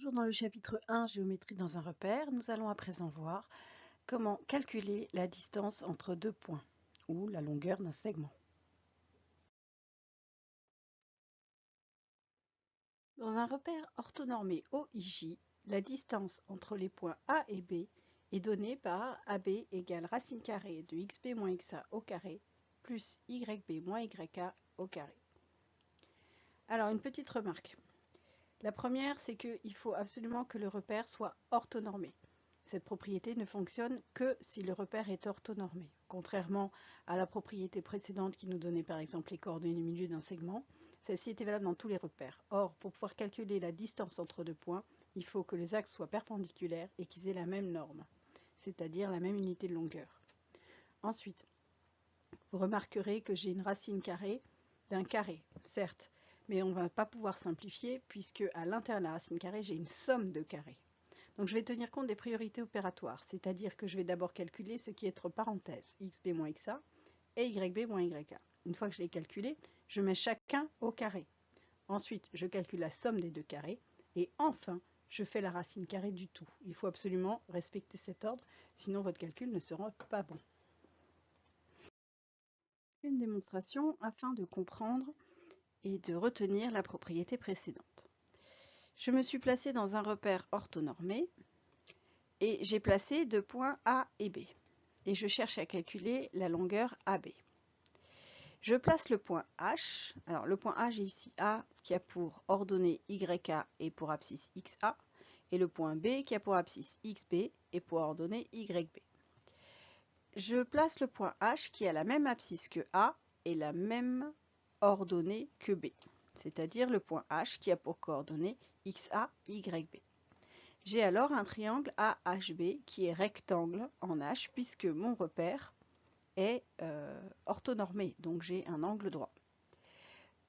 Toujours dans le chapitre 1, géométrie dans un repère, nous allons à présent voir comment calculer la distance entre deux points, ou la longueur d'un segment. Dans un repère orthonormé OIJ, la distance entre les points A et B est donnée par AB égale racine carrée de xb moins xa au carré plus yb moins yk au carré. Alors, une petite remarque. La première, c'est qu'il faut absolument que le repère soit orthonormé. Cette propriété ne fonctionne que si le repère est orthonormé. Contrairement à la propriété précédente qui nous donnait par exemple les coordonnées du milieu d'un segment, celle-ci était valable dans tous les repères. Or, pour pouvoir calculer la distance entre deux points, il faut que les axes soient perpendiculaires et qu'ils aient la même norme, c'est-à-dire la même unité de longueur. Ensuite, vous remarquerez que j'ai une racine carrée d'un carré, certes, mais on ne va pas pouvoir simplifier puisque à l'intérieur de la racine carrée, j'ai une somme de carrés. Donc je vais tenir compte des priorités opératoires, c'est-à-dire que je vais d'abord calculer ce qui est entre parenthèses, xb moins xa et yb moins yk. Une fois que je l'ai calculé, je mets chacun au carré. Ensuite, je calcule la somme des deux carrés et enfin, je fais la racine carrée du tout. Il faut absolument respecter cet ordre, sinon votre calcul ne sera pas bon. Une démonstration afin de comprendre et de retenir la propriété précédente. Je me suis placé dans un repère orthonormé et j'ai placé deux points A et B. Et je cherche à calculer la longueur AB. Je place le point H. Alors le point H, j'ai ici A qui a pour ordonnée YK et pour abscisse XA. Et le point B qui a pour abscisse XB et pour ordonnée YB. Je place le point H qui a la même abscisse que A et la même ordonnée que B, c'est-à-dire le point H qui a pour coordonnées XA, YB. J'ai alors un triangle AHB qui est rectangle en H puisque mon repère est orthonormé, donc j'ai un angle droit.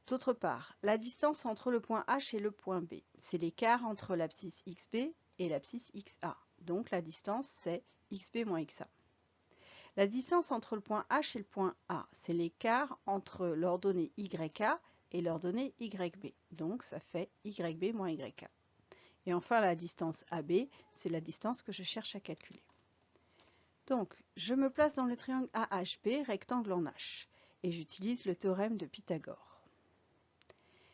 D'autre part, la distance entre le point H et le point B, c'est l'écart entre l'abscisse XB et l'abscisse XA, donc la distance c'est XB moins XA. La distance entre le point H et le point A, c'est l'écart entre l'ordonnée YK et l'ordonnée YB. Donc, ça fait YB moins YK. Et enfin, la distance AB, c'est la distance que je cherche à calculer. Donc, je me place dans le triangle AHB, rectangle en H, et j'utilise le théorème de Pythagore.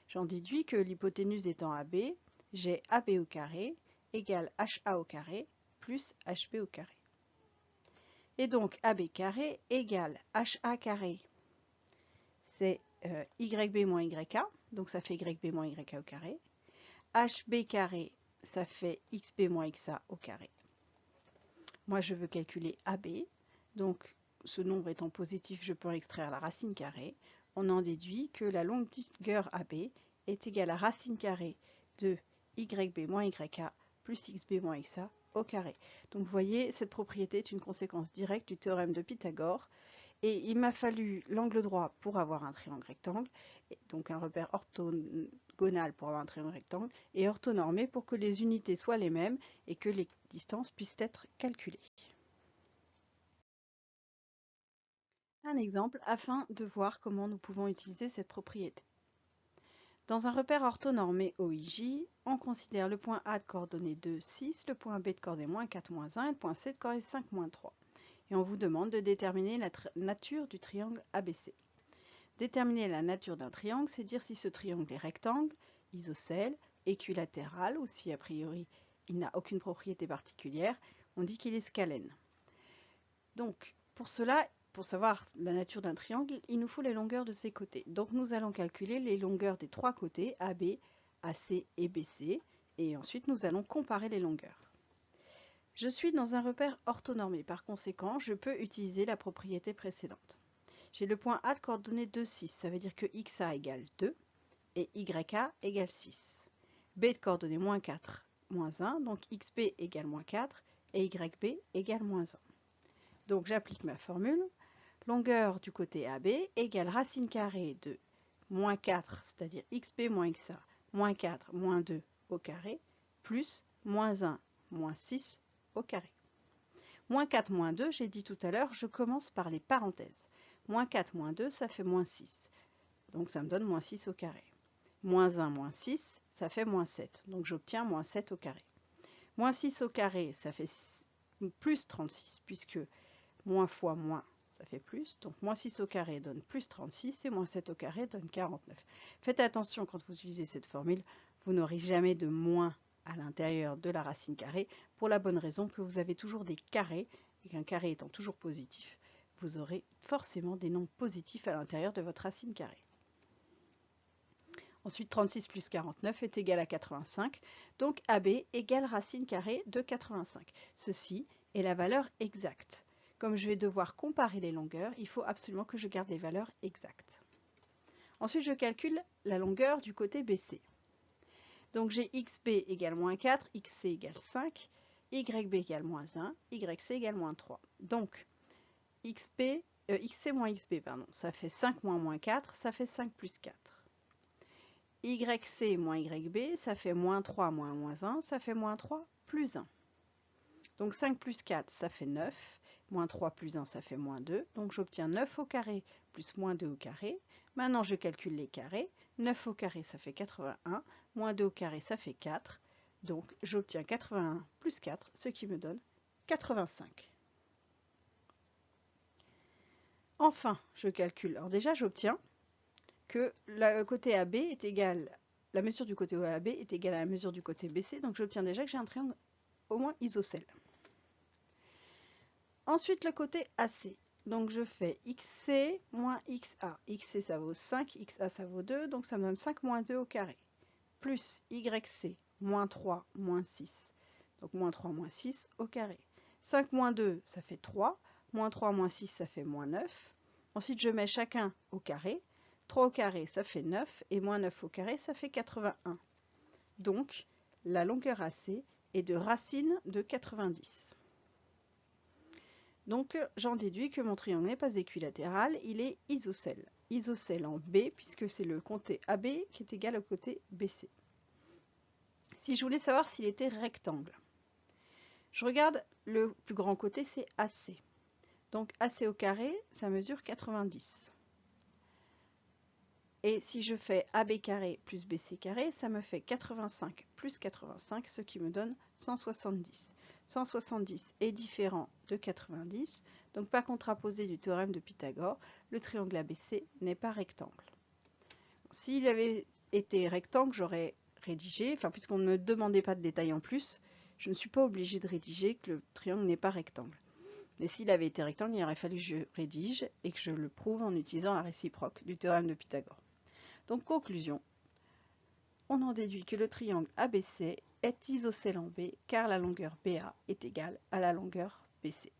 J'en déduis que l'hypoténuse étant AB, j'ai AB au carré égale HA au carré plus HB au carré. Et donc, AB carré égale HA carré, c'est YB moins YK, donc ça fait YB moins YK au carré. HB carré, ça fait XB moins XA au carré. Moi, je veux calculer AB, donc ce nombre étant positif, je peux en extraire la racine carrée. On en déduit que la longueur AB est égale à racine carrée de YB moins YK plus XB moins XA au carré. Donc vous voyez, cette propriété est une conséquence directe du théorème de Pythagore. Et il m'a fallu l'angle droit pour avoir un triangle rectangle, donc un repère orthogonal pour avoir un triangle rectangle, et orthonormé pour que les unités soient les mêmes et que les distances puissent être calculées. Un exemple afin de voir comment nous pouvons utiliser cette propriété. Dans un repère orthonormé OIJ, on considère le point A de coordonnées 2, 6, le point B de coordonnées moins 4, moins 1 et le point C de coordonnées 5, moins 3. Et on vous demande de déterminer la nature du triangle ABC. Déterminer la nature d'un triangle, c'est dire si ce triangle est rectangle, isocèle, équilatéral ou si a priori il n'a aucune propriété particulière, on dit qu'il est scalène. Donc pour cela, pour savoir la nature d'un triangle, il nous faut les longueurs de ses côtés. Donc nous allons calculer les longueurs des trois côtés, AB, AC et BC, et ensuite nous allons comparer les longueurs. Je suis dans un repère orthonormé, par conséquent, je peux utiliser la propriété précédente. J'ai le point A de coordonnées 2, 6, ça veut dire que XA égale 2 et YA égale 6. B de coordonnées moins 4, moins 1, donc XB égale moins 4 et YB égale moins 1. Donc j'applique ma formule. Longueur du côté AB égale racine carrée de moins 4, c'est-à-dire XB moins XA, moins 4, moins 2 au carré, plus moins 1, moins 6 au carré. Moins 4, moins 2, j'ai dit tout à l'heure, je commence par les parenthèses. Moins 4, moins 2, ça fait moins 6. Donc ça me donne moins 6 au carré. Moins 1, moins 6, ça fait moins 7. Donc j'obtiens moins 7 au carré. Moins 6 au carré, ça fait plus 36, puisque moins fois moins, ça fait plus. Donc moins 6 au carré donne plus 36 et moins 7 au carré donne 49. Faites attention quand vous utilisez cette formule, vous n'aurez jamais de moins à l'intérieur de la racine carrée, pour la bonne raison que vous avez toujours des carrés, et qu'un carré étant toujours positif, vous aurez forcément des nombres positifs à l'intérieur de votre racine carrée. Ensuite, 36 plus 49 est égal à 85, donc AB égale racine carrée de 85. Ceci est la valeur exacte. Comme je vais devoir comparer les longueurs, il faut absolument que je garde les valeurs exactes. Ensuite, je calcule la longueur du côté BC. Donc j'ai XB égale moins 4, XC égale 5, YB égale moins 1, YC égale moins 3. Donc XC moins XB, pardon, ça fait 5 moins 4, ça fait 5 plus 4. YC moins YB, ça fait moins 3 moins 1, ça fait moins 3 plus 1. Donc 5 plus 4, ça fait 9. Moins 3 plus 1, ça fait moins 2. Donc j'obtiens 9 au carré plus moins 2 au carré. Maintenant, je calcule les carrés. 9 au carré, ça fait 81. Moins 2 au carré, ça fait 4. Donc j'obtiens 81 plus 4, ce qui me donne 85. Enfin, je calcule. Alors déjà, j'obtiens que le côté AB est égal, la mesure du côté AB est égale à la mesure du côté BC. Donc j'obtiens déjà que j'ai un triangle au moins isocèle. Ensuite, le côté AC. Donc je fais XC moins XA. XC ça vaut 5, XA ça vaut 2, donc ça me donne 5 moins 2 au carré. Plus YC moins 3 moins 6. Donc moins 3 moins 6 au carré. 5 moins 2 ça fait 3. Moins 3 moins 6 ça fait moins 9. Ensuite je mets chacun au carré. 3 au carré ça fait 9 et moins 9 au carré ça fait 81. Donc la longueur AC est de racine de 90. Donc j'en déduis que mon triangle n'est pas équilatéral, il est isocèle. Isocèle en B, puisque c'est le côté AB qui est égal au côté BC. Si je voulais savoir s'il était rectangle, je regarde le plus grand côté, c'est AC. Donc AC au carré, ça mesure 90. Et si je fais AB carré plus BC carré, ça me fait 85 plus 85, ce qui me donne 170. 170 est différent de 90, donc par contraposé du théorème de Pythagore, le triangle ABC n'est pas rectangle. S'il avait été rectangle, j'aurais rédigé, enfin puisqu'on ne me demandait pas de détails en plus, je ne suis pas obligée de rédiger que le triangle n'est pas rectangle. Mais s'il avait été rectangle, il aurait fallu que je rédige et que je le prouve en utilisant la réciproque du théorème de Pythagore. Donc conclusion, on en déduit que le triangle ABC est isocèle en B car la longueur BA est égale à la longueur BC.